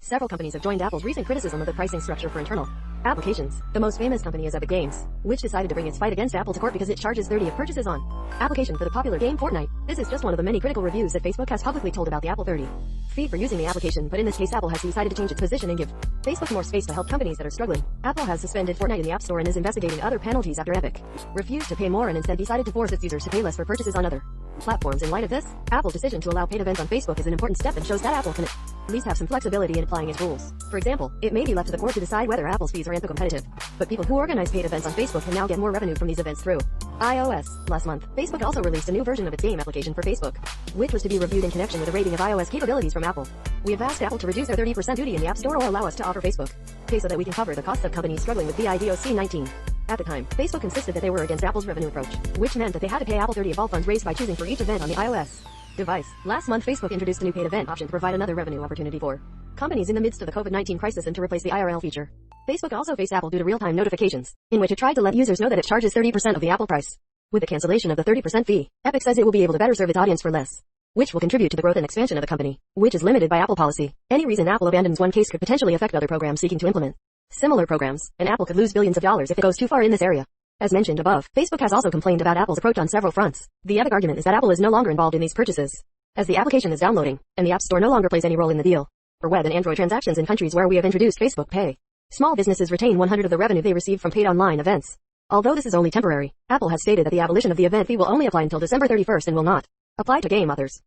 Several companies have joined Apple's recent criticism of the pricing structure for internal applications. The most famous company is Epic Games, which decided to bring its fight against Apple to court because it charges 30 of purchases on application for the popular game Fortnite. This is just one of the many critical reviews that Facebook has publicly told about the Apple 30 fee for using the application, but in this case Apple has decided to change its position and give Facebook more space to help companies that are struggling. Apple has suspended Fortnite in the App Store and is investigating other penalties after Epic refused to pay more and instead decided to force its users to pay less for purchases on other platforms. In light of this, Apple's decision to allow paid events on Facebook is an important step and shows that Apple can at least have some flexibility in applying its rules. For example, it may be left to the court to decide whether Apple's fees are anti-competitive, but people who organize paid events on Facebook can now get more revenue from these events through iOS. Last month, Facebook also released a new version of its game application for Facebook, which was to be reviewed in connection with a rating of iOS capabilities from Apple. We have asked Apple to reduce their 30% duty in the App Store or allow us to offer Facebook pay so that we can cover the costs of companies struggling with VIDOC-19. At the time, Facebook insisted that they were against Apple's revenue approach, which meant that they had to pay Apple 30 of all funds raised by choosing for each event on the iOS device. Last month, Facebook introduced a new paid event option to provide another revenue opportunity for companies in the midst of the COVID-19 crisis and to replace the IRL feature. Facebook also faced Apple due to real-time notifications, in which it tried to let users know that it charges 30% of the Apple price. With the cancellation of the 30% fee, Epic says it will be able to better serve its audience for less, which will contribute to the growth and expansion of the company, which is limited by Apple policy. Any reason Apple abandons one case could potentially affect other programs seeking to implement similar programs, and Apple could lose billions of dollars if it goes too far in this area. As mentioned above, Facebook has also complained about Apple's approach on several fronts. The Epic argument is that Apple is no longer involved in these purchases, as the application is downloading, and the App Store no longer plays any role in the deal. For web and Android transactions in countries where we have introduced Facebook Pay, small businesses retain 100 of the revenue they receive from paid online events. Although this is only temporary, Apple has stated that the abolition of the event fee will only apply until December 31st and will not apply to game authors.